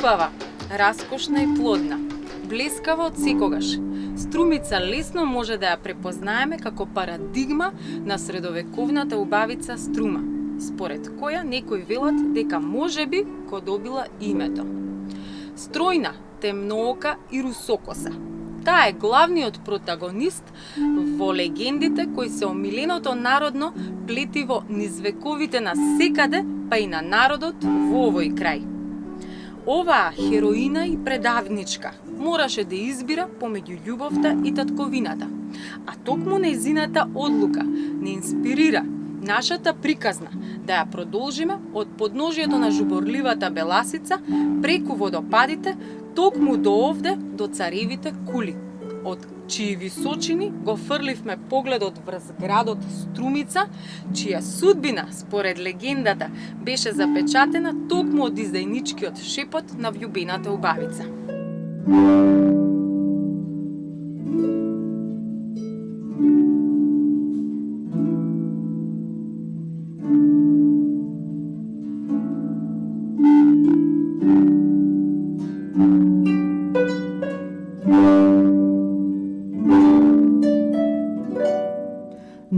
убава, раскошна и плодна, блескава од секогаш. Струмица лесно може да ја препознаеме како парадигма на средовековната убавица струма, според која некои велат дека можеби го добила името. Стројна, темноока и русокоса. Таа е главниот протагонист во легендите кои се омиленото народно плетиво низ вековите на секаде, па и на народот во овој крај. Оваа хероина и предавничка мораше да избира помеѓу љубовта и татковината, а токму нејзината одлука не инспирира нашата приказна да ја продолжиме од подножието на жуборливата Беласица преку водопадите токму до овде до царевите кули, од чии височини го фрливме погледот врз градот Струмица, чија судбина, според легендата, беше запечатена токму од издајничкиот шепот на влюбената убавица.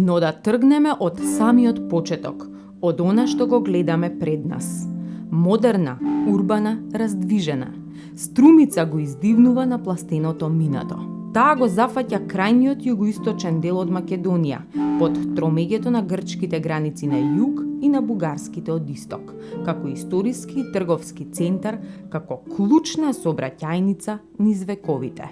Но да тргнеме од самиот почеток, од она што го гледаме пред нас. Модерна, урбана, раздвижена. Струмица го издивнува на пластеното минато. Таа го зафаќа крајниот југоисточен дел од Македонија, под тромеѓето на грчките граници на југ и на бугарските од исток, како историски и трговски центар, како клучна сообраќајница низ вековите.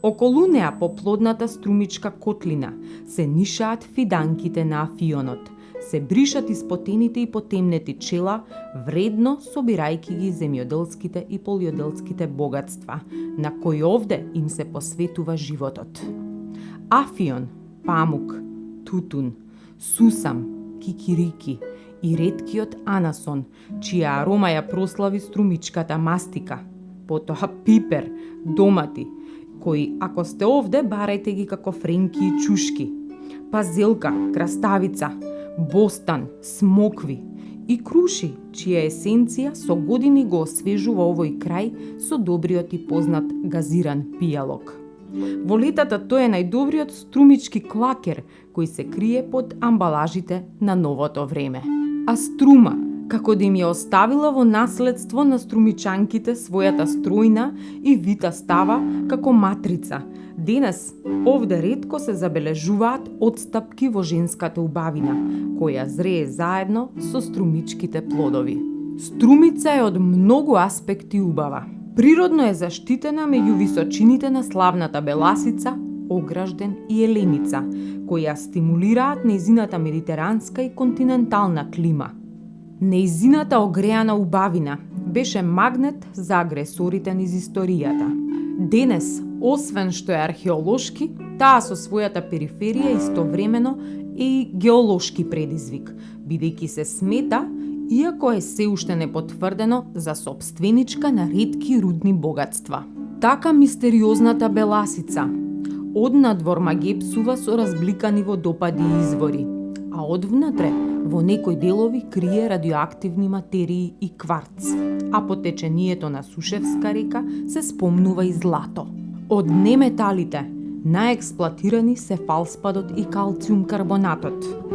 Околу неа по плодната струмичка котлина се нишаат фиданките на Афионот, се бришат испотените и потемнети чела, вредно собирајќи ги земјоделските и полјоделските богатства, на кои овде им се посветува животот. Афион, памук, тутун, сусам, кикирики и реткиот анасон, чија арома ја прослави струмичката мастика, потоа пипер, домати, кои, ако сте овде, барајте ги како френки и чушки, пазелка, краставица, бостан, смокви и круши, чија есенција со години го освежува овој крај со добриот и познат газиран пијалок. Во летата тој е најдобриот струмички клакер, кој се крие под амбалажите на новото време. А струма, како да им ја оставила во наследство на струмичанките својата стројна и вита става како матрица. Денес овде ретко се забележуваат отстапки во женската убавина, која зрее заедно со струмичките плодови. Струмица е од многу аспекти убава. Природно е заштитена меѓу височините на славната Беласица, Огражден и Еленица, кои ја стимулираат нејзината медитеранска и континентална клима. Нејзината огреана убавина беше магнет за агресорите низ историјата. Денес, освен што е археолошки, таа со својата периферија истовремено е и геолошки предизвик, бидејќи се смета, иако е се уште непотврдено, за сопственичка на ретки рудни богатства. Така мистериозната Беласица однадвор магепсува со разбликани водопади и извори, а одвнатре во некои делови крие радиоактивни материи и кварц, а по течението на Сушевска река се спомнува и злато. Од неметалите најексплатирани се фалспадот и калциум карбонатот.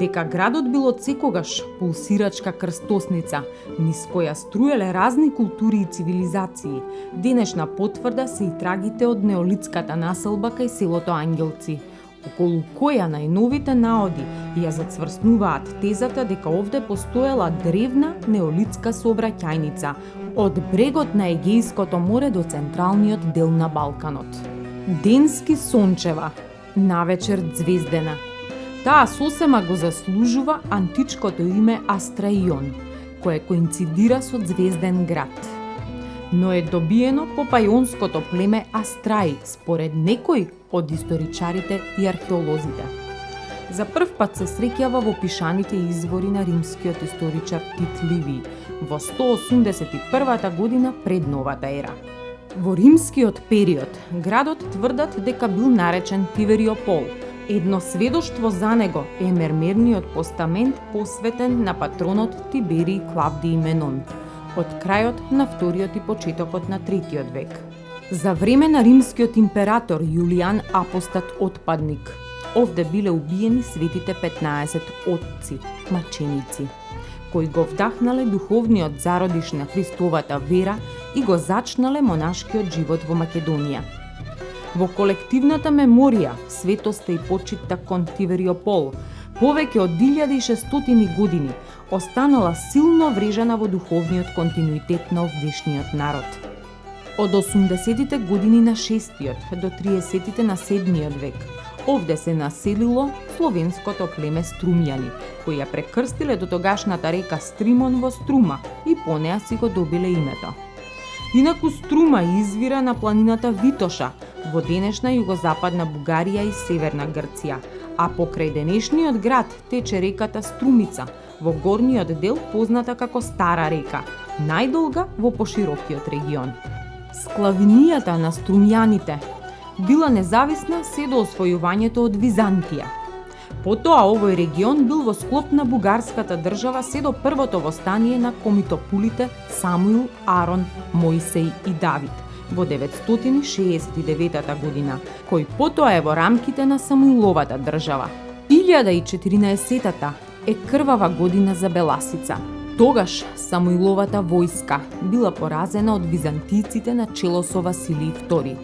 Дека градот бил од секогаш пулсирачка крстосница, низ која струеле разни култури и цивилизации, денешна потврда се и трагите од неолитската населба кај селото Ангелци, околу која најновите наоди ја зацврснуваат тезата дека овде постоела древна неолитска сообраќајница од брегот на Егејското море до централниот дел на Балканот. Денски сончева, навечер звездена. Таа сосема го заслужува античкото име Астраион, кое коинцидира со звезден град. Но е добиено по пајонското племе Астраи, според некои од историчарите и археолозите. За прв пат се среќава во пишаните извори на римскиот историчар Тит Ливиј во 181 година пред новата ера. Во римскиот период, градот тврдат дека бил наречен Тивериопол. Едно сведоштво за него е мермерниот постамент посветен на патронот Тиберий Клавдиј Менон, од крајот на вториот и почетокот на третиот век. За време на римскиот император Јулијан Апостат Отпадник, овде биле убиени светите 15 отци, маченици, кои го вдахнале духовниот зародиш на Христовата вера и го зачнале монашкиот живот во Македонија. Во колективната меморија, светоста и почитта кон Тивериопол, повеќе од 1600 години, останала силно врежана во духовниот континуитет на овдешниот народ. Од 80-тите години на 6-тиот до 30-тите на 7-тиот век, овде се населило словенското племе Струмјани, кои ја прекрстиле до тогашната река Стримон во Струма и по неа си го добиле името. Инаку Струма извира на планината Витоша, во денешна југозападна Бугарија и северна Грција, а покрај денешниот град тече реката Струмица, во горниот дел позната како Стара река, најдолга во поширокиот регион. Склавинијата на струмјаните била независна се до освојувањето од Византија. Потоа овој регион бил во склоп на бугарската држава се до првото востание на комитопулите Самуил, Арон, Мојсеј и Давид во 969 година, кој потоа е во рамките на Самуиловата држава. 1014 е крвава година за Беласица. Тогаш Самуиловата војска била поразена од византиците на чело со Василиј II.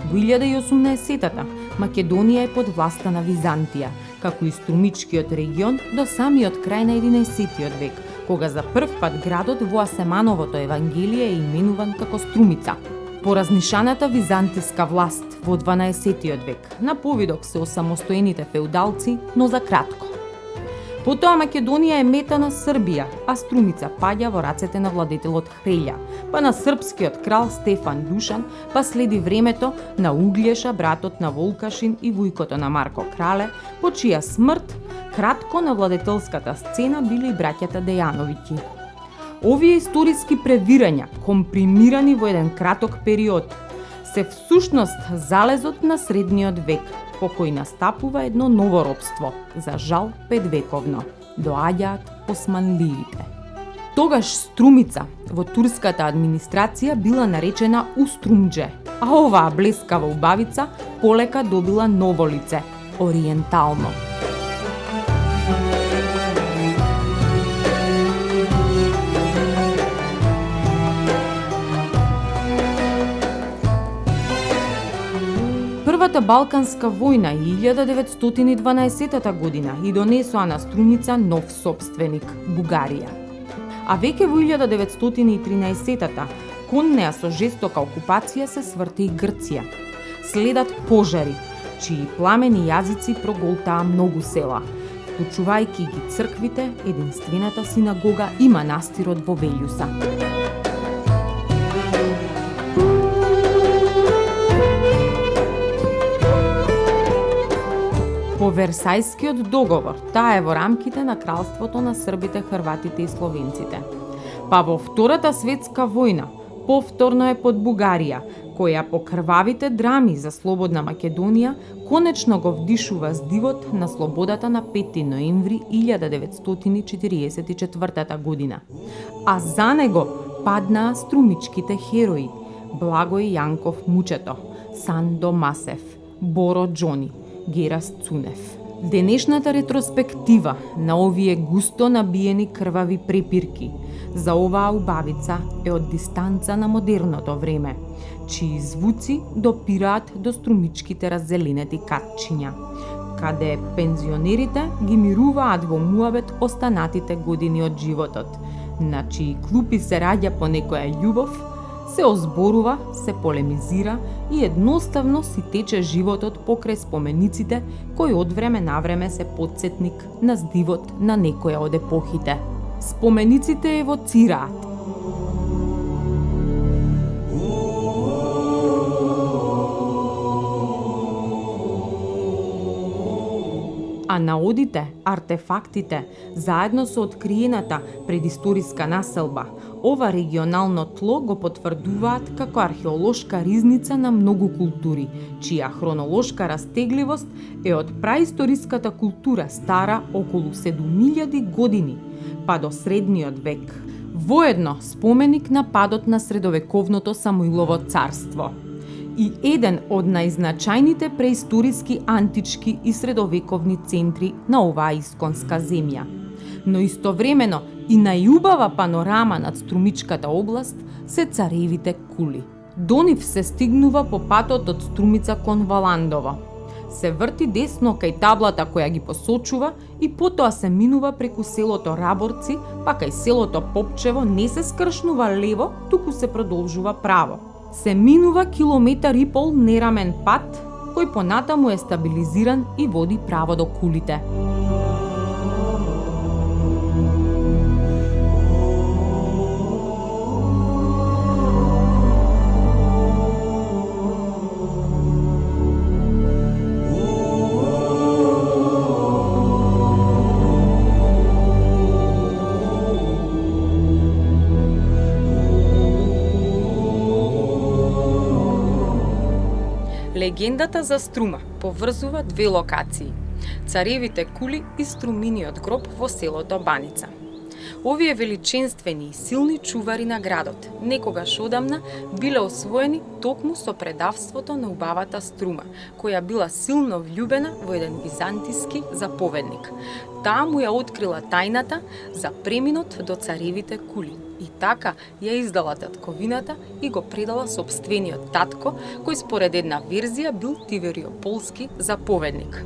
Во 1018 Македонија е под власта на Византија, како и Струмичкиот регион до самиот крај на 11 век, кога за прв пат градот во Асемановото евангелие е именуван како Струмица. По разнишаната византиска власт во 12 век, на повидок се осамостоените феудалци, но за кратко. Потоа Македонија е мета на Србија, а Струмица паѓа во рацете на владетелот Хрелја, па на српскиот крал Стефан Душан, па следи времето на Углеша, братот на Волкашин и вујкото на Марко Крале, по чија смрт кратко на владетелската сцена биле и браќата Дејановиќи. Овие историски превирања, компримирани во еден краток период, се всушност залезот на средниот век, по кој настапува едно ново робство, за жал 5 вековно. Доаѓаат османливите. Тогаш Струмица во турската администрација била наречена Уструмџе, а оваа блескава убавица полека добила ново лице – ориентално. Првата Балканска војна и 1912 година и донесоа на Струмица нов собственик – Бугарија. А веќе во 1913 кон неа со жестока окупација се сврти и Грција. Следат пожари, чии пламени јазици проголтаа многу села, вклучувајќи ги црквите, единствената синагога и манастирот во Велјуса. По Версајскиот договор, таа е во рамките на кралството на србите, хрватите и словенците. Па во Втората светска војна, повторно е под Бугарија, која по крвавите драми за слободна Македонија конечно го вдишува здивот на слободата на 5 ноември 1944 година. А за него паднаа струмичките херои Благој Јанков Мучето, Сандо Масев, Боро Џони, Герас Цунев. Денешната ретроспектива на овие густо набиени крвави препирки за оваа убавица е од дистанца на модерното време, чии звуци допираат до струмичките раззеленети катчиња, каде пензионерите ги мируваат во муабет останатите години од животот, на чии клупи се раѓа по некоја љубов, се озборува, се полемизира и едноставно си тече животот покрај спомениците кои од време на време се потсетник на здивот на некоја од епохите. Спомениците евоцираат. А а наодите, артефактите, заедно со откриената предисториска населба, ова регионално тло го потврдуваат како археолошка ризница на многу култури, чија хронолошка растегливост е од праисториската култура стара околу 7000 години, па до средниот век. Воедно споменик на падот на средовековното Самуилово царство и еден од најзначајните преисториски антички и средовековни центри на оваа исконска земја. Но истовремено и најубава панорама над Струмичката област се Царевите кули. До нив се стигнува по патот од Струмица кон Валандово. Се врти десно кај таблата која ги посочува и потоа се минува преку селото Раборци, па кај селото Попчево не се скршнува лево, туку се продолжува право. Се минува 1,5 километар нерамен пат, кој понатаму е стабилизиран и води право до кулите. Легендата за Струма поврзува две локации – Царевите кули и Струминиот гроб во селото Баница. Овие величинствени и силни чувари на градот некогаш одамна биле освоени токму со предавството на убавата Струма, која била силно влюбена во еден византиски заповедник. Таа му ја открила тајната за преминот до Царевите кули и така ја издала татковината и го предала сопствениот татко, кој според една верзија бил Тивериополски заповедник.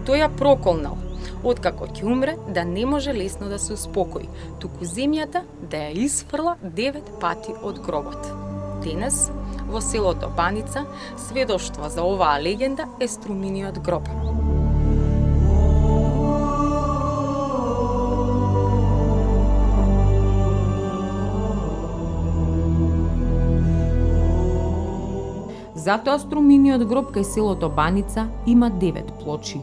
Тој ја проколнал, откако ќе умре да не може лесно да се успокои, туку земјата да ја изфрла 9 пати од гробот. Денес, во селото Баница, сведоштво за оваа легенда е Струминиот гроб. Затоа Струминиот гроб кај селото Баница има 9 плочи.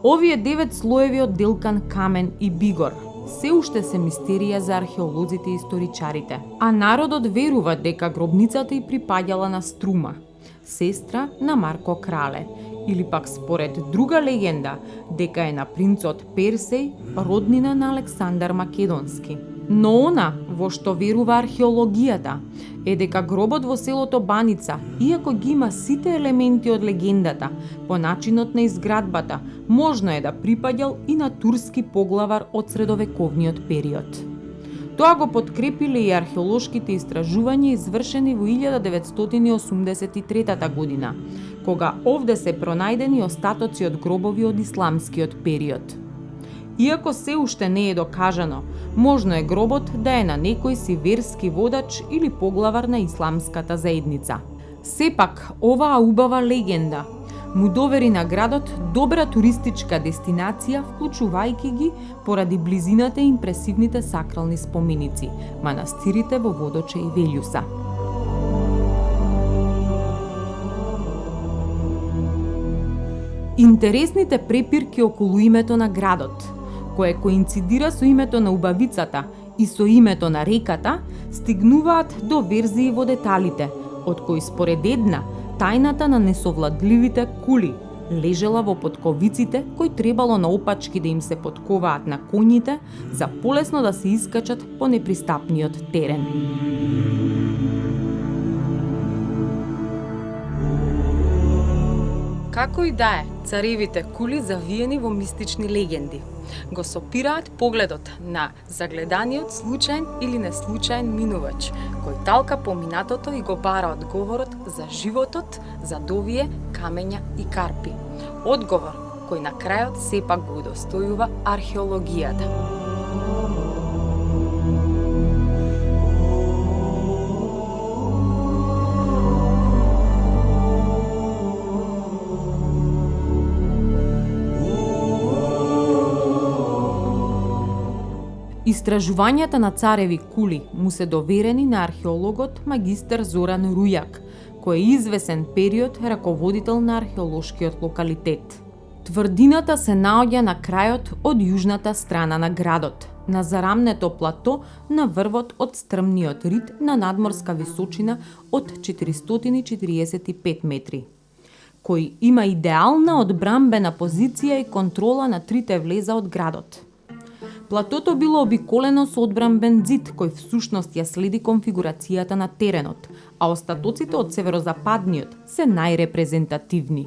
Овие 9 слоеви од делкан камен и бигор се уште се мистерија за археолозите и историчарите. А народот верува дека гробницата ѝ припаѓала на Струма, сестра на Марко Крале, или пак според друга легенда дека е на принцот Персеј, роднина на Александар Македонски. Но она во што верува археологијата е дека гробот во селото Баница, иако ги има сите елементи од легендата, по начинот на изградбата, можно е да припаѓал и на турски поглавар од средовековниот период. Тоа го подкрепиле и археолошките истражувања извршени во 1983 година, кога овде се пронајдени остатоци од гробови од исламскиот период. Иако се уште не е докажано, можно е гробот да е на некој си верски водач или поглавар на исламската заедница. Сепак, оваа убава легенда му довери на градот добра туристичка дестинација, вклучувајќи ги поради близината и импресивните сакрални споменици, манастирите во Водоче и Велјуса. Интересните препирки околу името на градот, кое коинцидира со името на убавицата и со името на реката, стигнуваат до верзии во деталите, од кои според една, тајната на несовладливите кули лежела во потковиците кои требало на опачки да им се потковаат на коњите за полесно да се искачат по непристапниот терен. Како и да е, царевите кули завиени во мистични легенди го сопираат погледот на загледаниот случаен или неслучаен минувач, кој талка по минатото и го бара одговорот за животот, за довие, камења и карпи. Одговор кој на крајот сепак го удостојува археологијата. Истражувањата на цареви кули му се доверени на археологот магистер Зоран Рујак, кој е извесен период раководител на археолошкиот локалитет. Тврдината се наоѓа на крајот од јужната страна на градот, на зарамнето плато на врвот од стрмниот рид на надморска височина од 445 метри, кој има идеална одбрамбена позиција и контрола на трите влеза од градот. Платото било обиколено со одбрамбен зид кој всушност ја следи конфигурацијата на теренот, а остатоците од северозападниот се најрепрезентативни.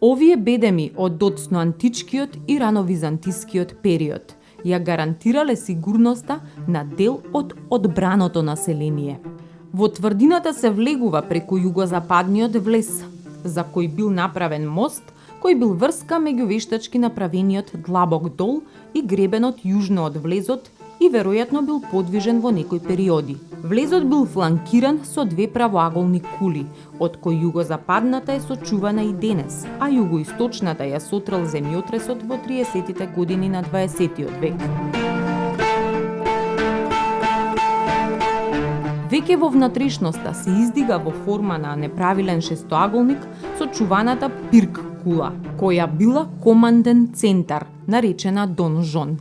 Овие бедеми од доцно античкиот и рановизантискиот период ја гарантирале сигурноста на дел од одбраното население. Во тврдината се влегува преку југозападниот влез, за кој бил направен мост, кој бил врска меѓу вештачки направениот длабок дол и гребенот јужно од влезот и веројатно бил подвижен во некои периоди. Влезот бил фланкиран со две правоаголни кули, од кои југозападната е сочувана и денес, а југоисточната ја сотрел земјотресот во 30-тите години на 20-тиот век. Веќе во внатрешноста се издига во форма на неправилен шестоаголник сочуваната пирк кула, која била команден центар, наречена донжон.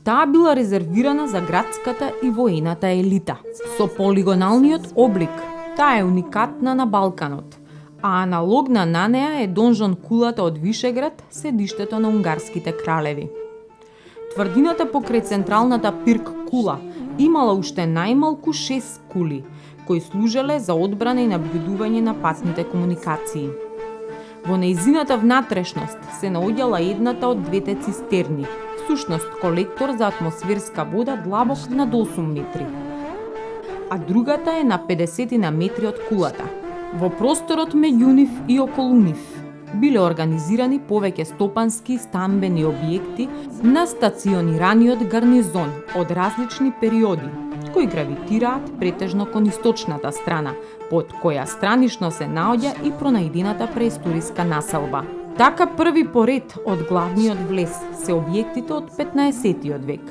Таа била резервирана за градската и воената елита. Со полигоналниот облик, таа е уникатна на Балканот, а аналогна на неа е донжон кулата од Вишеград, седиштето на унгарските кралеви. Тврдината покрај централната пирк кула имала уште најмалку 6 кули, кои служеле за одбрана и наблюдување на патните комуникации. Во нејзината внатрешност се наоѓала едната од двете цистерни, всушност колектор за атмосферска вода длабок над 8 метри, а другата е на 50 на метри од кулата. Во просторот меѓу нив и околу нив биле организирани повеќе стопански стамбени објекти на стационираниот гарнизон од различни периоди, кои гравитираат претежно кон источната страна, под која странично се наоѓа и пронајдената преисториска населба. Така први поред од главниот влез се објектите од 15-тиот век,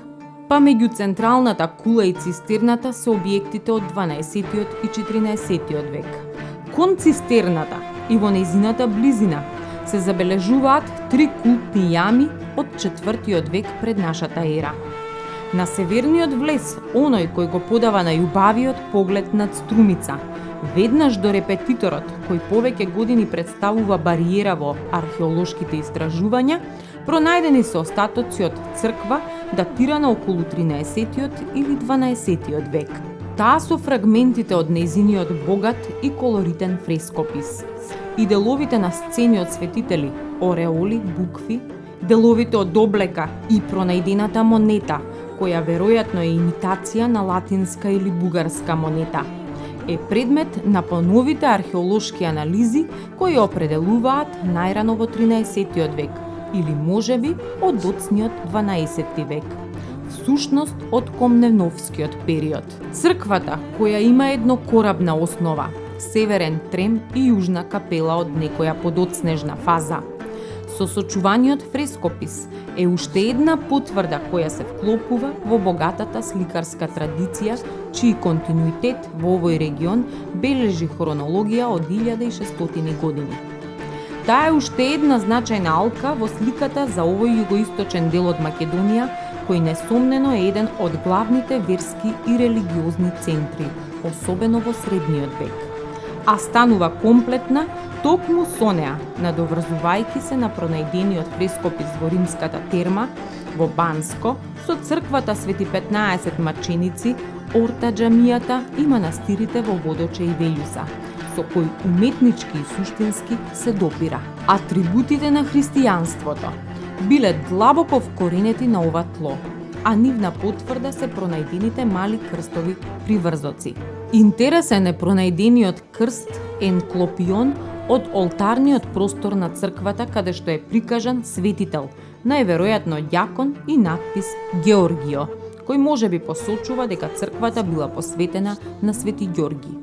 па меѓу централната кула и цистерната се објектите од 12-тиот и 14-тиот век. Кон цистерната и во нејзината близина се забележуваат 3 култни јами од 4-тиот век пред нашата ера. На северниот влез, оној кој го подава најубавиот поглед над Струмица, веднаш до репетиторот, кој повеќе години представува бариера во археолошките истражувања, пронајдени се остатоци од црква датирана околу 13-тиот или 12-тиот век. Таа со фрагментите од нејзиниот богат и колоритен фрескопис. И деловите на сцени од светители, ореоли, букви, деловите од облека и пронајдената монета, која веројатно е имитација на латинска или бугарска монета, е предмет на поновите археолошки анализи кои определуваат најрано во 13-тиот век или можеби од доцниот 12-ти век, всушност од Комненовскиот период. Црквата, која има еднокорабна основа, северен трем и јужна капела од некоја подоцнежна фаза, со сочуваниот фрескопис, е уште една потврда која се вклопува во богатата сликарска традиција, чиј континуитет во овој регион бележи хронологија од 1600 години. Таа е уште една значајна алка во сликата за овој југоисточен дел од Македонија, кој несомнено е еден од главните верски и религиозни центри, особено во средниот век. А станува комплетна токму со неа, надоврзувајќи се на пронајдениот фрескопис во римската терма во Банско, со црквата Свети 15 маченици, ортаџамијата и манастирите во Водоче и Велјуса, со кои уметнички и суштински се допира. Атрибутите на христијанството биле длабоко вкоренети на ова тло, а нивна потврда се пронајдените мали крстови приврзоци. Интересен е пронајдениот крст енклопион од олтарниот простор на црквата, каде што е прикажан светител, најверојатно ѓакон и надпис Георгио, кој можеби посочува дека црквата била посветена на Свети Ѓорги.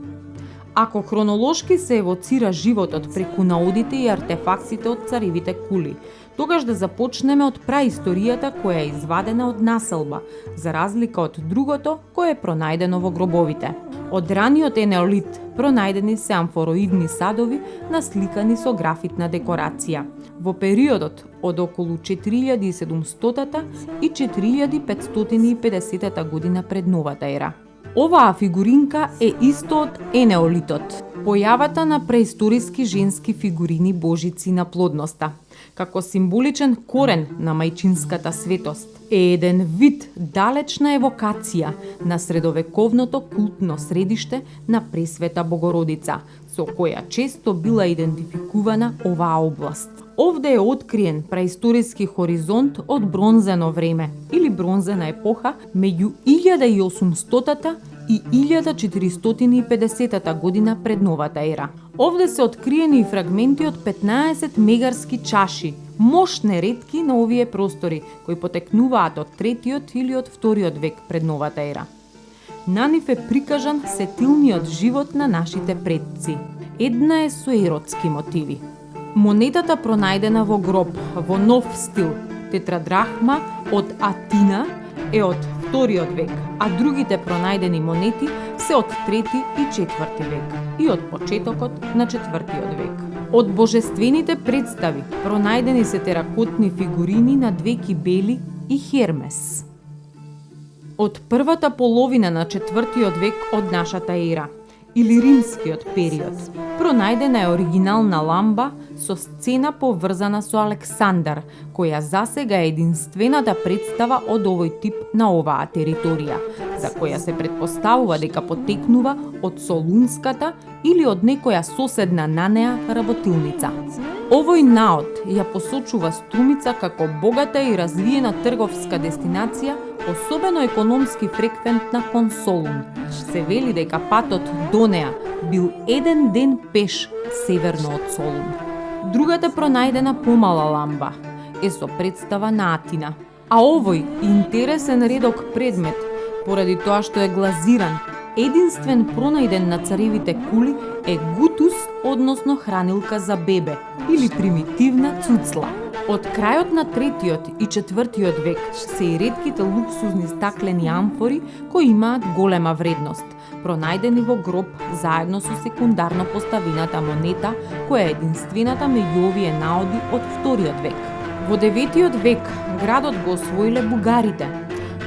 Ако хронолошки се евоцира животот преку наодите и артефактите од царевите кули, тогаш да започнеме од праисторијата која е извадена од населба, за разлика од другото кое е пронајдено во гробовите. Од раниот енеолит пронајдени се амфороидни садови насликани со графитна декорација, во периодот од околу 4700 и 4550 година пред новата ера. Оваа фигуринка е исто од енеолитот, појавата на преисториски женски фигурини божици на плодноста, како символичен корен на мајчинската светост, е еден вид далечна евокација на средовековното култно средиште на Пресвета Богородица, со која често била идентификувана оваа област. Овде е откриен преисториски хоризонт од бронзено време или бронзена епоха меѓу 1800 и 1450 година пред новата ера. Овде се откриени и фрагменти од 15 мегарски чаши, мошне ретки на овие простори, кои потекнуваат од 3-тиот или од 2-тиот век пред новата ера. На нив е прикажан сетилниот живот на нашите предци. Една е со еротски мотиви. Монетата пронајдена во гроб, во нов стил, тетрадрахма од Атина, е од 2-тиот век, а другите пронајдени монети се од 3-ти и 4-ти век и од почетокот на 4-тиот век. Од божествените представи пронајдени се теракотни фигурини на две кибели и Хермес. Од првата половина на 4-тиот век од нашата ера, или римскиот период, пронајдена е оригинална ламба со сцена поврзана со Александар, која засега е единствената представа од овој тип на оваа територија, за која се претпоставува дека потекнува од Солунската или од некоја соседна на неа работилница. Овој наод ја посочува Струмица како богата и развиена трговска дестинација, особено економски фреквентна кон Солун. Се вели дека патот до неа бил еден ден пеш северно од Солун. Другата пронајдена помала ламба е со представа на Атина. А овој интересен редок предмет, поради тоа што е глазиран, единствен пронајден на царевите кули, е гутус, односно хранилка за бебе, или примитивна цуцла. Од крајот на 3-тиот и 4-тиот век се и ретките луксузни стаклени амфори кои имаат голема вредност, пронајдени во гроб заедно со секундарно поставената монета, која е единствената меѓу овие наоди од 2-тиот век. Во 9-тиот век градот го освоиле бугарите,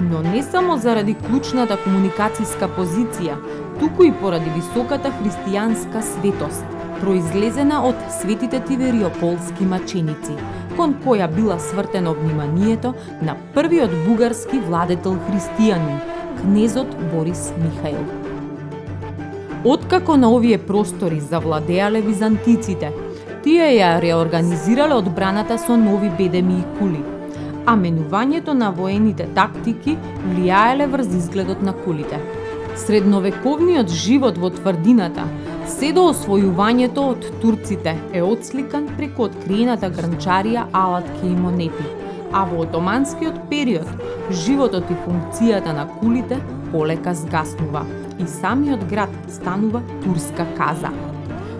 но не само заради клучната комуникацијска позиција, туку и поради високата христијанска светост, произлезена од светите тивериополски маченици, кон која била свртено вниманието на првиот бугарски владетел христијанин, кнезот Борис Михаил. Откако на овие простори завладеале византиците, тие ја реорганизирале одбраната со нови бедеми и кули, а менувањето на воените тактики влијаеле врз изгледот на кулите. Средновековниот живот во тврдината, се до освојувањето од турците, е отсликан преку откриената гранчарија, алатки и монети, а во отоманскиот период животот и функцијата на кулите полека згаснува и самиот град станува турска каза.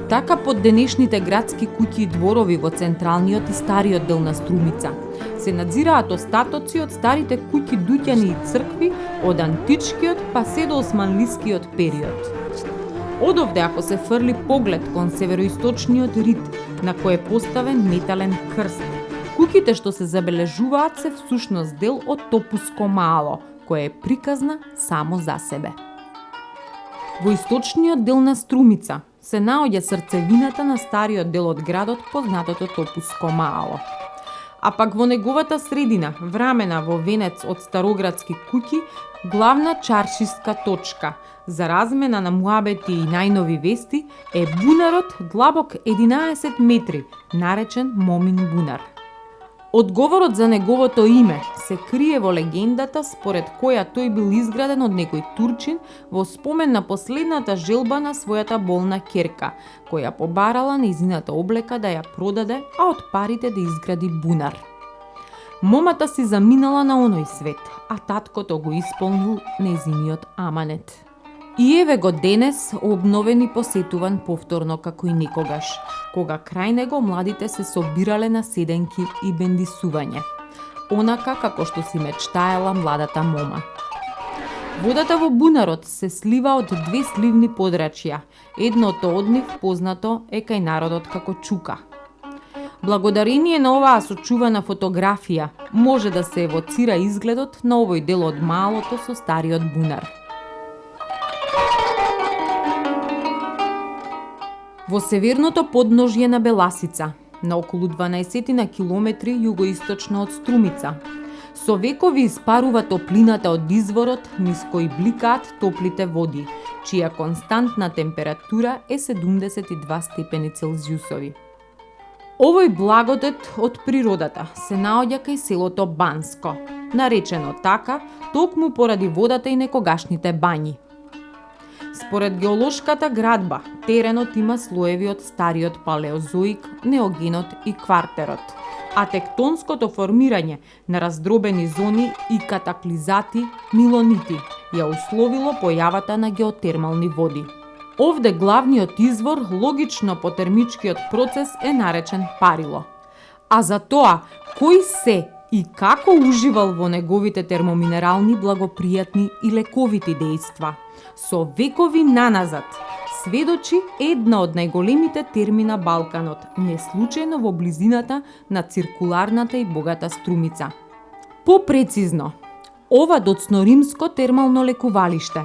Така под денешните градски куќи и дворови во централниот и стариот дел на Струмица се надзираат остатоци од старите куќи, дуќани и цркви од античкиот па се до османлискиот период. Одовде ако се фрли поглед кон североисточниот рид, на кој е поставен метален крст, куќите што се забележуваат се всушност дел од Топуско мало, која е приказна само за себе. Во источниот дел на Струмица се наоѓа срцевината на стариот дел од градот, познатото Топуско мало. А пак во неговата средина, врамена во венец од староградски куќи, главна чаршиска точка за размена на муабети и најнови вести е бунарот длабок 11 метри, наречен Момин бунар. Одговорот за неговото име се крие во легендата според која тој бил изграден од некој турчин во спомен на последната желба на својата болна ќерка, која побарала нејзината облека да ја продаде, а од парите да изгради бунар. Момата си заминала на оној свет, а таткото го исполнил нејзиниот аманет. И еве го денес обновен и посетуван повторно како и никогаш, кога крај него младите се собирале на седенки и бендисување, онака како што си мечтаела младата мома. Водата во бунарот се слива од две сливни подрачја, едното од нив познато е кај народот како Чука. Благодарение на оваа сочувана фотографија може да се евоцира изгледот на овој дел од малото со стариот бунар. Во северното подножје на Беласица, на околу 12 на километри југоисточно од Струмица, со векови испарува топлината од изворот низ кој бликаат топлите води, чија константна температура е 72 степени Целзиусови. Овој благодет од природата се наоѓа кај селото Банско, наречено така токму поради водата и некогашните бањи. Според геолошката градба, теренот има слоеви од стариот палеозоик, неогенот и квартерот, а тектонското формирање на раздробени зони и катаклизати, милонити, ја условило појавата на геотермални води. Овде главниот извор, логично по термичкиот процес, е наречен парило. А за тоа, кој се и како уживал во неговите термоминерални благопријатни и лековити дејства, со векови наназад, сведочи една од најголемите терми на Балканот, неслучајно во близината на циркуларната и богата Струмица. Попрецизно, ова доцно-римско термално лекувалиште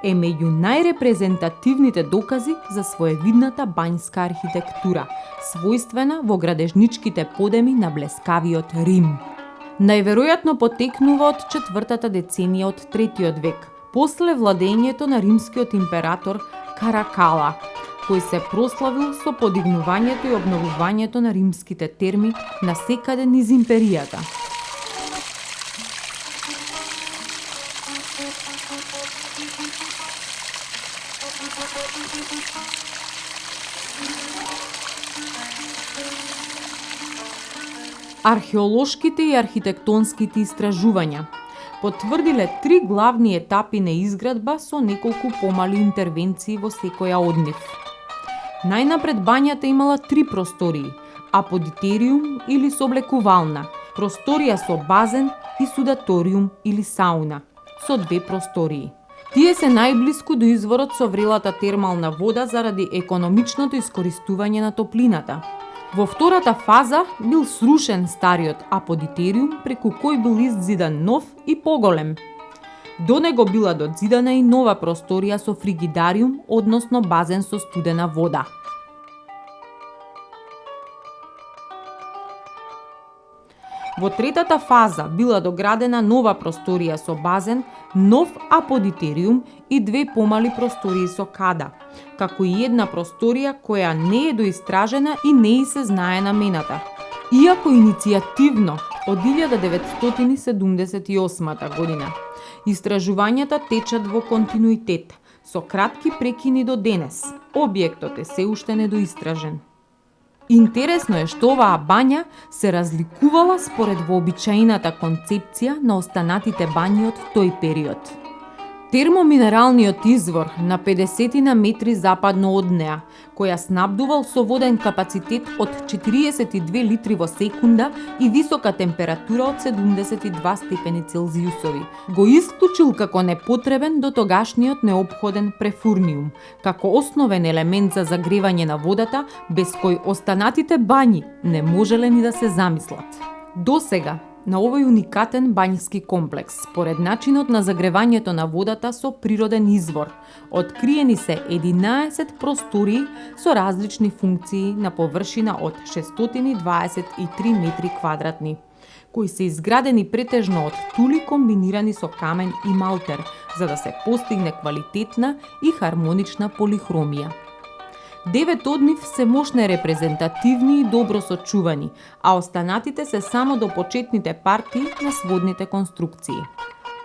е меѓу најрепрезентативните докази за своевидната бањска архитектура, својствена во градежничките подеми на блескавиот Рим. Најверојатно потекнува од 4-та деценија од 3-тиот век, после владењето на римскиот император Каракала, кој се прославил со подигнувањето и обновувањето на римските терми насекаде низ империјата. Археолошките и архитектонските истражувања потврдиле 3 главни етапи на изградба со неколку помали интервенции во секоја од нив. Најнапред бањата имала 3 простории: аподитериум или соблекувална, просторија со базен и судаториум или сауна со 2 простории. Тие се најблиску до изворот со врелата термална вода заради економичното искористување на топлината. Во втората фаза бил срушен стариот аподитериум, преку кој бил иззидан нов и поголем. До него била дозидана и нова просторија со фригидариум, односно базен со студена вода. Во третата фаза била доградена нова просторија со базен, нов аподитериум и 2 помали простории со када, како и една просторија која не е доистражена и не и се знае намената. Иако иницијативно од 1978 година, истражувањата течат во континуитет, со кратки прекини до денес. Објектот е се уште недоистражен. Интересно е што оваа бања се разликувала според вообичаената концепција на останатите бањи од тој период. Термоминералниот извор на 50 на метри западно од неа, која снабдувал со воден капацитет од 42 литри во секунда и висока температура од 72 степени Целзиусови, го исклучил како непотребен до тогашниот неопходен префурниум, како основен елемент за загревање на водата, без кој останатите бањи не можеле ни да се замислат. Досега, на овој уникатен бањски комплекс, според начинот на загревањето на водата со природен извор, откриени се 11 простории со различни функции на површина од 623 метри квадратни, кои се изградени претежно од тули комбинирани со камен и малтер, за да се постигне квалитетна и хармонична полихромија. 9 од нив се мощни, репрезентативни и добро сочувани, а останатите се само до почетните партии на сводните конструкции.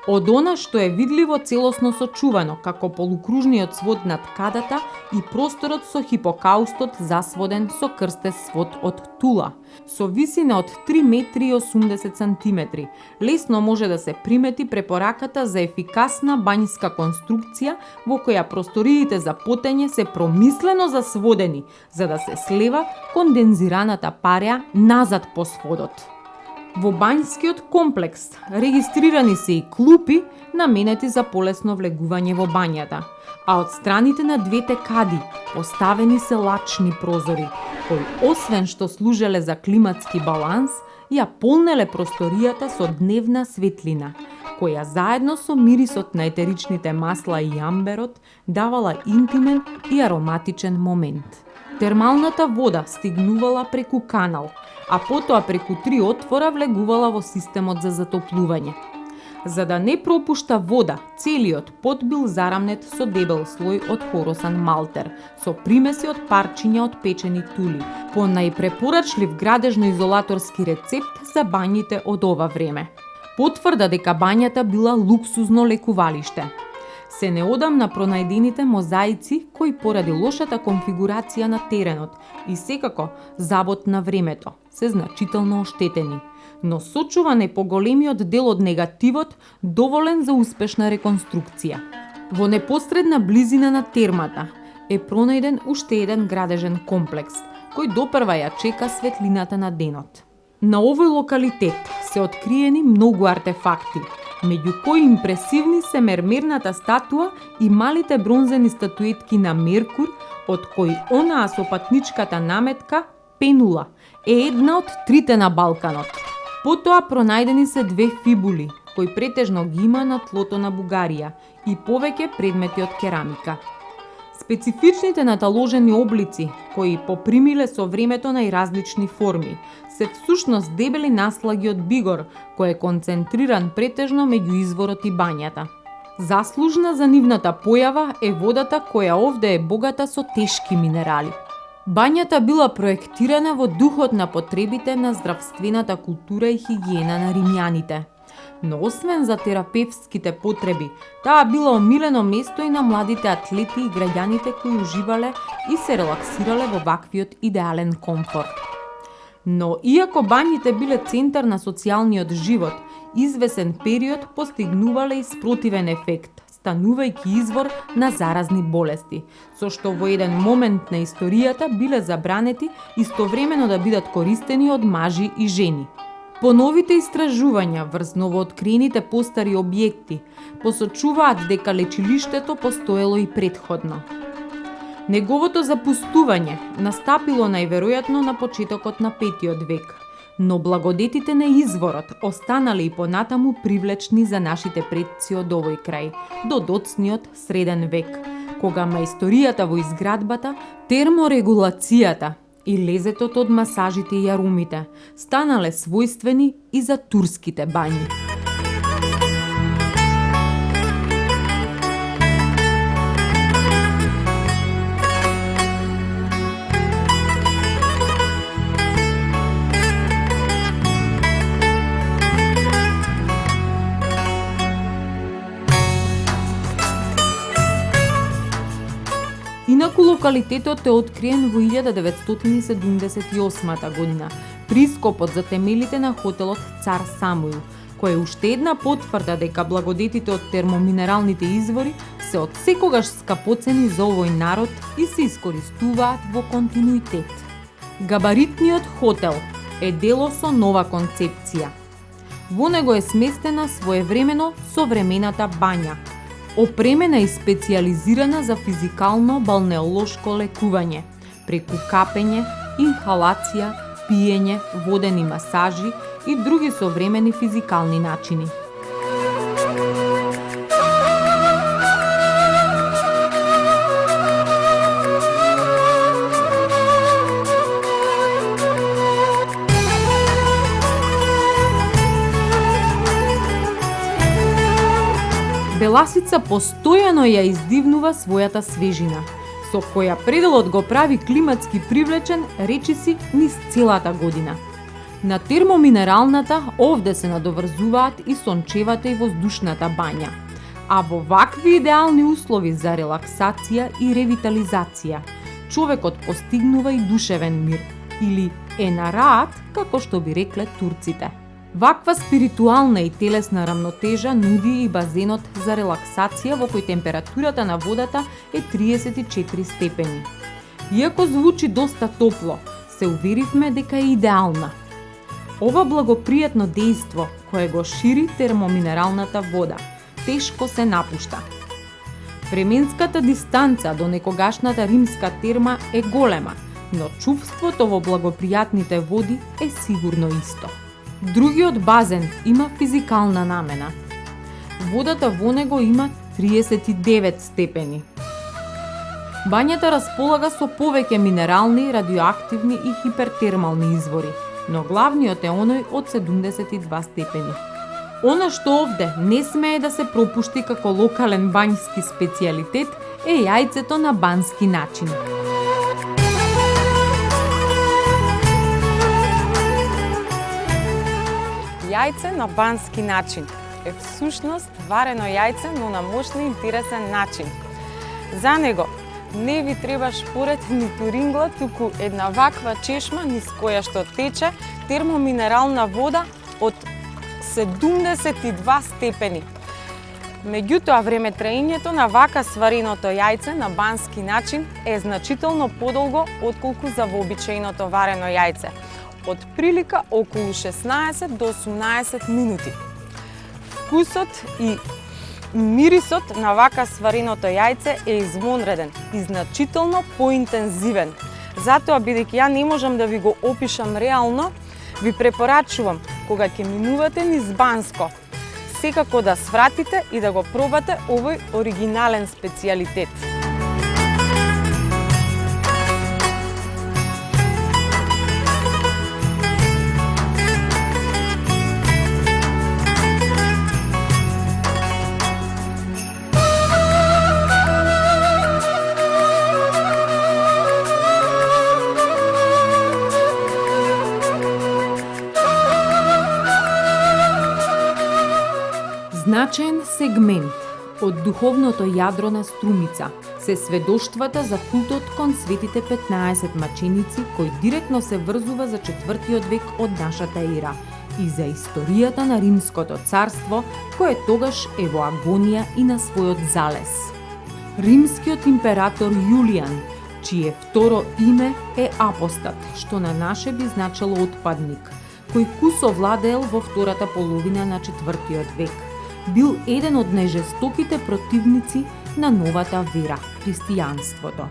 Од она што е видливо целосно сочувано, како полукружниот свод над кадата и просторот со хипокаустот засводен со крстест свод од тула, со висина од 3 метри и 80 сантиметри, лесно може да се примети препораката за ефикасна бањска конструкција во која просториите за потење се промислено засводени, за да се слева кондензираната пареа назад по сводот. Во бањскиот комплекс регистрирани се и клупи наменети за полесно влегување во бањата, а од страните на двете кади поставени се лачни прозори, кои освен што служеле за климатски баланс, ја полнеле просторијата со дневна светлина, која заедно со мирисот на етеричните масла и амберот давала интимен и ароматичен момент. Термалната вода стигнувала преку канал, а потоа преку 3 отвора влегувала во системот за затоплување. За да не пропушта вода, целиот пот бил зарамнет со дебел слој од хоросан малтер, со примеси од парчиња од печени тули, по најпрепорачлив градежно-изолаторски рецепт за бањите од ова време. Потврда дека бањата била луксузно лекувалиште. Се неодамна пронајдените мозаици кои поради лошата конфигурација на теренот и секако забот на времето се значително оштетени, но сочува непоголемиот дел од негативот доволен за успешна реконструкција. Во непосредна близина на термата е пронајден уште еден градежен комплекс, кој допрва ја чека светлината на денот. На овој локалитет се откриени многу артефакти, меѓу кои импресивни се мермерната статуа и малите бронзени статуетки на Меркур, од кои онаа со патничката наметка, Пенула, е една од 3 на Балканот. Потоа пронајдени се 2 фибули, кои претежно ги има на тлото на Бугарија и повеќе предмети од керамика. Специфичните наталожени облици, кои попримиле со времето најразлични форми, се всушност дебели наслаги од бигор, кој е концентриран претежно меѓу изворот и бањата. Заслужна за нивната појава е водата која овде е богата со тешки минерали. Бањата била проектирана во духот на потребите на здравствената култура и хигиена на римјаните. Но освен за терапевтските потреби, таа била омилено место и на младите атлети и граѓаните кои уживале и се релаксирале во ваквиот идеален комфорт. Но иако бањите биле центар на социјалниот живот, извесен период постигнувале и спротивен ефект, станувајќи извор на заразни болести, со што во еден момент на историјата биле забранети истовремено да бидат користени од мажи и жени. По новите истражувања врз новооткриените постари објекти посочуваат дека лечилиштето постоело и претходно. Неговото запустување настапило најверојатно на почетокот на 5 век, но благодетите на изворот останале и понатаму привлечни за нашите предци од овој крај, до доцниот среден век, кога мајсторијата во изградбата, терморегулацијата и лезетот од масажите и арумите станале својствени и за турските бањи. Инаку локалитетот е откриен во 1978 година при ископот за темелите на хотелот Цар Самуил, кој е уште една потврда дека благодетите од термоминералните извори се од секогаш скапоцени за овој народ и се искористуваат во континуитет. Габаритниот хотел е дело со нова концепција. Во него е сместена своевремено современата бања, опремена и специјализирана за физикално балнеолошко лекување, преку капење, инхалација, пиење, водени масажи и други современи физикални начини. Беласица постојано ја издивнува својата свежина, со која пределот го прави климатски привлечен речиси низ целата година. На термоминералната овде се надоврзуваат и сончевата и воздушната бања, а во вакви идеални услови за релаксација и ревитализација, човекот постигнува и душевен мир, или енараат, како што би рекле турците. Ваква спиритуална и телесна рамнотежа нуди и базенот за релаксација во кој температурата на водата е 34 степени. Иако звучи доста топло, се уверивме дека е идеална. Ова благопријатно дејство кое го шири термоминералната вода, тешко се напушта. Временската дистанца до некогашната римска терма е голема, но чувството во благопријатните води е сигурно исто. Другиот базен има физикална намена. Водата во него има 39 степени. Бањата располага со повеќе минерални, радиоактивни и хипертермални извори, но главниот е оној од 72 степени. Она што овде не смее да се пропушти како локален бањски специјалитет е јајцето на бански начин. Јајце на бански начин е всушност варено јајце, но на мощен и интересен начин. За него не ви треба шпорет ниту рингла, туку една ваква чешма низ која што тече термоминерална вода од 72 степени. Меѓутоа, времетраењето на вака свареното јајце на бански начин е значително подолго отколку за вообичаеното варено јајце, од прилика околу 16 до 18 минути. Вкусот и мирисот на вака свареното јајце е извонреден и значително поинтензивен. Затоа, бидејќи ја не можам да ви го опишам реално, ви препорачувам, кога ќе минувате низ Банско, секако да свратите и да го пробате овој оригинален специјалитет. Значаен сегмент од духовното јадро на Струмица се сведоштвата за култот кон светите 15 маченици, кој директно се врзува за 4 век од нашата ера и за историјата на Римското царство, кое тогаш е во агонија и на својот залез. Римскиот император Јулијан, чие второ име е Апостат, што на наше би значило отпадник, кој кусо владеел во втората половина на 4 век, бил еден од најжестоките противници на новата вера, христијанството.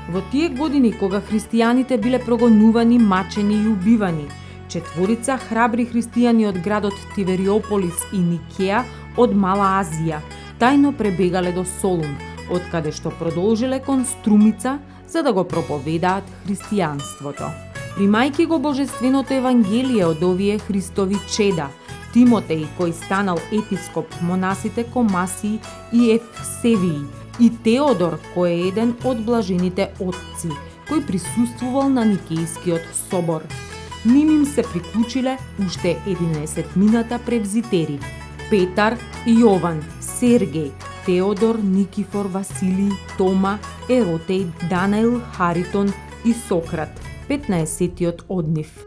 Во тие години, кога христијаните биле прогонувани, мачени и убивани, 4 храбри христијани од градот Тивериополис и Никеа од Мала Азија тајно пребегале до Солун, од каде што продолжиле кон Струмица за да го проповедаат христијанството. Примајќи го божественото евангелие од овие Христови чеда, Тимотеј, кој станал епископ, монасите Комасии и Евсевии, и Теодор, кој е еден од блажените отци, кој присуствувал на Никејскиот собор. Ним им се приклучиле уште 11-мината превзитери: Петар и Јован, Сергеј, Теодор, Никифор, Василий, Тома, Еротеј, Данаил, Харитон и Сократ, 15-тиот од нив.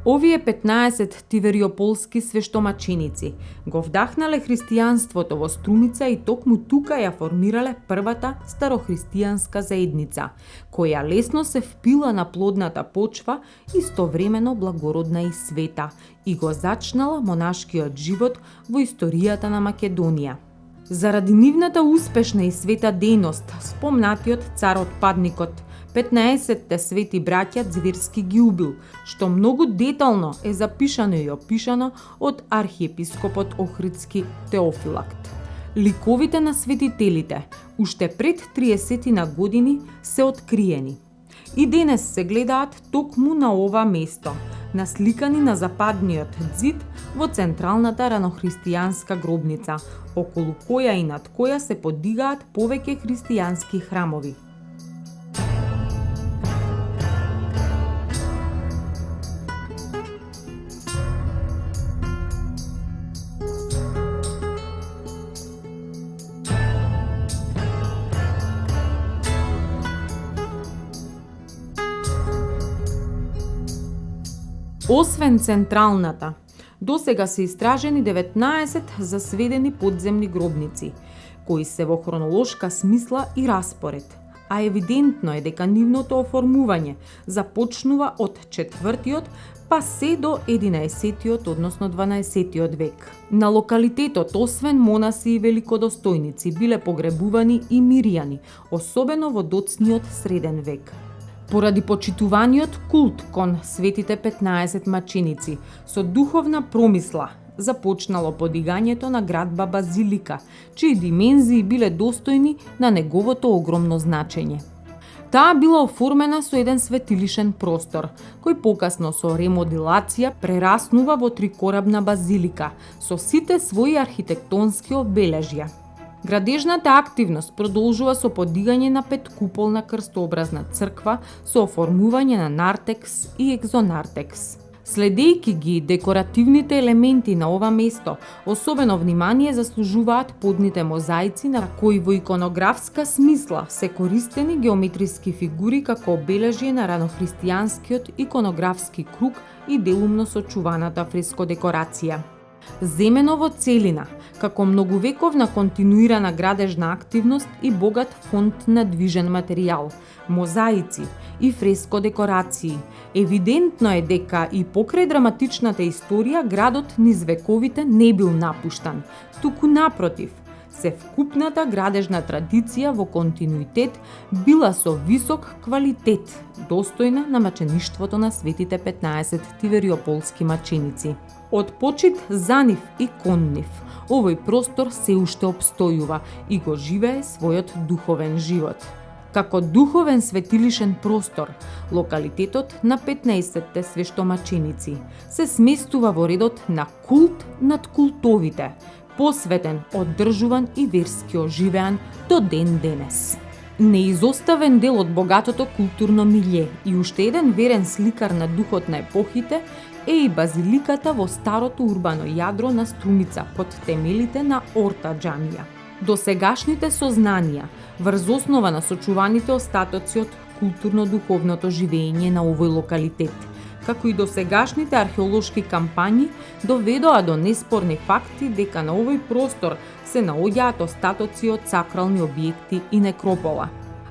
Овие 15 тивериополски свештомаченици го вдахнале христијанството во Струмица и токму тука ја формирале првата старохристијанска заедница, која лесно се впила на плодната почва, истовремено благородна и света, и го зачнала монашкиот живот во историјата на Македонија. Заради нивната успешна и света дејност, спомнатиот цар отпадникот 15-те свети браќа зверски ги убил, што многу детално е запишано и опишано од архиепископот Охридски Теофилакт. Ликовите на светителите, уште пред 30 на години, се откриени. И денес се гледаат токму на ова место, насликани на западниот ѕид во централната ранохристијанска гробница, околу која и над која се подигаат повеќе христијански храмови. Освен централната, досега се истражени 19 засведени подземни гробници, кои се во хронолошка смисла и распоред, а евидентно е дека нивното оформување започнува од 4-тиот па се до 11-тиот, односно 12-тиот век. На локалитетот, освен монаси и великодостојници, биле погребувани и миријани, особено во доцниот среден век. Поради почитуваниот култ кон светите 15 маченици, со духовна промисла започнало подигањето на градба Базилика, чии димензии биле достојни на неговото огромно значење. Таа била оформена со еден светилишен простор, кој покасно со ремоделација прераснува во трикорабна базилика, со сите своји архитектонски обележја. Градежната активност продолжува со подигање на петкуполна крстообразна црква со оформување на нартекс и екзонартекс. Следејќи ги декоративните елементи на ова место, особено внимание заслужуваат подните мозаици на кои во иконографска смисла се користени геометриски фигури како обележје на ранохристијанскиот иконографски круг и делумно сочуваната фреско декорација. Земено во целина, како многувековна континуирана градежна активност и богат фонд на движен материјал, мозаици и фреско декорации, евидентно е дека и покрај драматичната историја градот низ вековите не бил напуштан, туку напротив, се вкупната градежна традиција во континуитет била со висок квалитет, достојна на мачеништвото на светите 15 тивериополски маченици. Од почит за нив и кон нив, овој простор се уште обстојува и го живее својот духовен живот. Како духовен светилишен простор, локалитетот на 15-те свештомаченици се сместува во редот на култ над култовите, посветен, оддржуван и верски оживеан до ден денес. Неизоставен дел од богатото културно милје и уште еден верен сликар на духот на епохите е и базиликата во старото урбано јадро на Струмица под темелите на Орта џамија. Досегашните сознанија врз основа на сочуваните остатоци од културно-духовното живење на овој локалитет, како и досегашните археолошки кампањи доведоа до неспорни факти дека на овој простор се наоѓаат остатоци од сакрални објекти и некропола.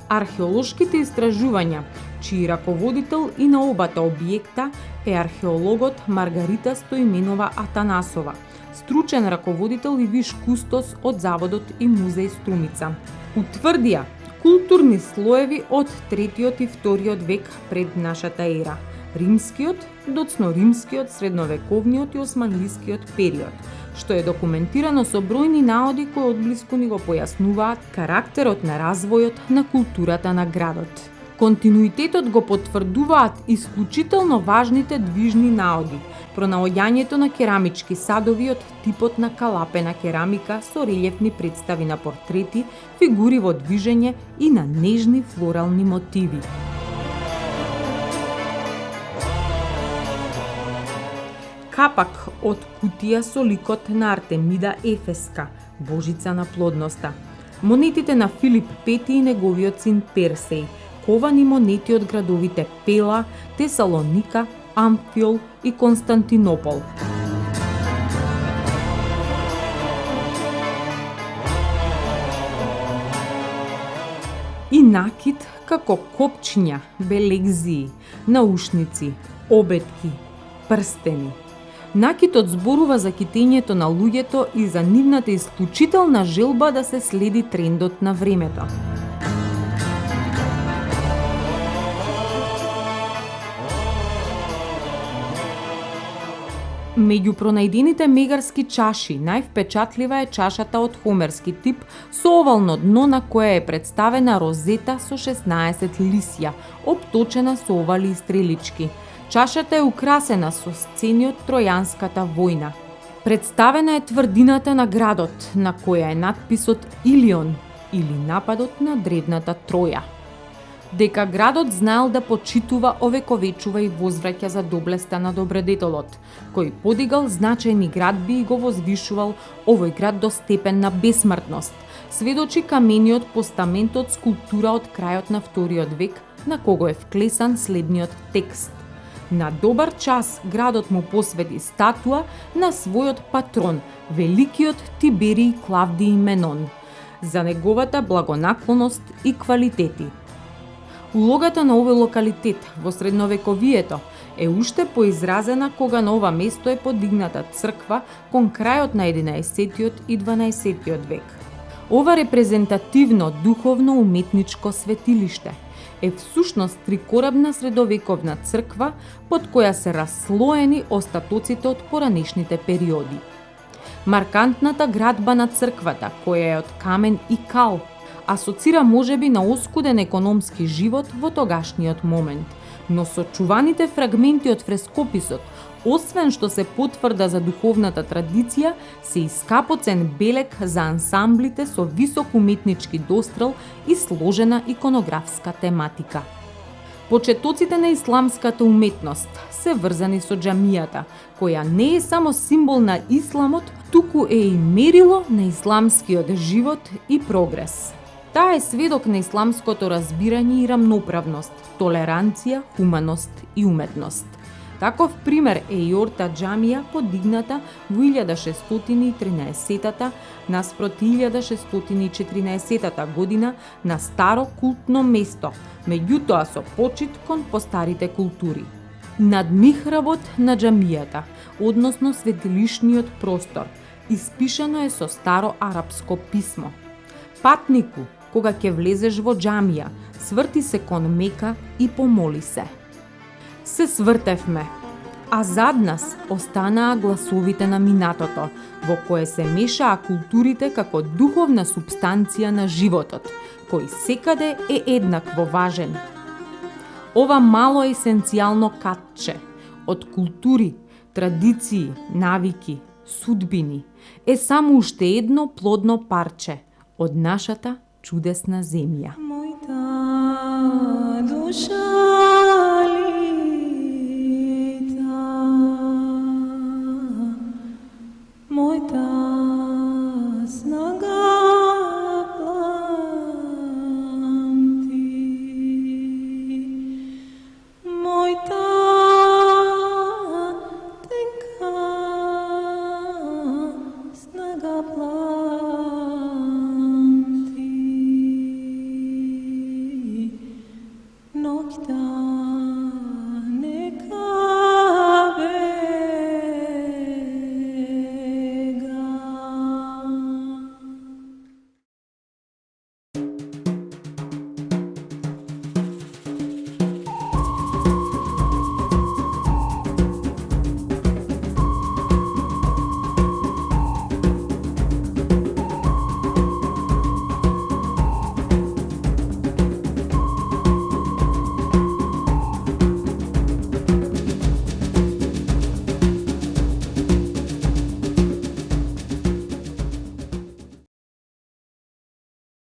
Археолошките истражувања, чиј раководител и на обата објекта е археологот Маргарита Стоименова Атанасова, стручен раководител и виш кустос од Заводот и музеј Струмица. Утврдија културни слоеви од 3-тиот и 2-тиот век пред нашата ера, римскиот, доцно-римскиот, средновековниот и османлискиот период, што е документирано со бројни наоди кои одблиску ни го појаснуваат карактерот на развојот на културата на градот. Континуитетот го потврдуваат исклучително важните движни наоди, пронаоѓањето на керамички садови од типот на калапена керамика со релјефни представи на портрети, фигури во движење и на нежни флорални мотиви. Капак од кутија со ликот на Артемида Ефеска, божица на плодноста. Монетите на Филип Пети и неговиот син Персеј, ковани монети од градовите Пела, Тесалоника, Амфиол и Константинопол. И накид како копчиња, белегзии, наушници, обетки, прстени. Накитот зборува за китењето на луѓето и за нивната исклучителна желба да се следи трендот на времето. Меѓу пронајдените мегарски чаши, највпечатлива е чашата од хомерски тип со овално дно на која е представена розета со 16 лисја, обточена со овали и стрелички. Чашата е украсена со сцени од Тројанската војна. Представена е тврдината на градот, на која е надписот Илион или нападот на древната Троја. Дека градот знаел да почитува, овековечува и возвраќа за доблеста на добродетелот, кој подигал значајни градби и го возвишувал овој град до степен на бесмртност, сведочи камениот постамент од скулптура од крајот на 2-тиот век, на кого е вклесан следниот текст. На добар час градот му посвети статуа на својот патрон, великиот Тиберий Клавдиј Менон, за неговата благонаклоност и квалитети. Улогата на овој локалитет во средновековието е уште поизразена кога на ова место е подигната црква кон крајот на 11-тиот и 12-тиот век. Ова репрезентативно духовно-уметничко светилиште е всушност трикорабна средовековна црква под која се расслоени остатоците од поранешните периоди. Маркантната градба на црквата, која е од камен и кал, асоцира можеби на оскуден економски живот во тогашниот момент, но сочуваните фрагменти од фрескописот, освен што се потврда за духовната традиција, се и скапоцен белег за ансамблите со висок уметнички дострел и сложена иконографска тематика. Почетоците на исламската уметност се врзани со џамијата, која не е само символ на исламот, туку е и мерило на исламскиот живот и прогрес. Таа е сведок на исламското разбирање и рамноправност, толеранција, хуманост и уметност. Таков пример е и Орта џамија подигната во 1613 наспроти 1614 година на старо култно место, меѓутоа со почит кон постарите култури. Над михработ на џамијата, односно светилишниот простор, испишано е со старо арапско писмо. Патнику, кога ќе влезеш во џамија, сврти се кон Мека и помоли се. Се свртевме, а зад нас останаа гласовите на минатото, во кое се мешаа културите како духовна субстанција на животот, кој секаде е еднакво важен. Ова мало есенцијално катче од култури, традиции, навики, судбини е само уште едно плодно парче од нашата чудесна земја. Мојта душа мојта снага пламти, мојта тенка снага пламти, ноќта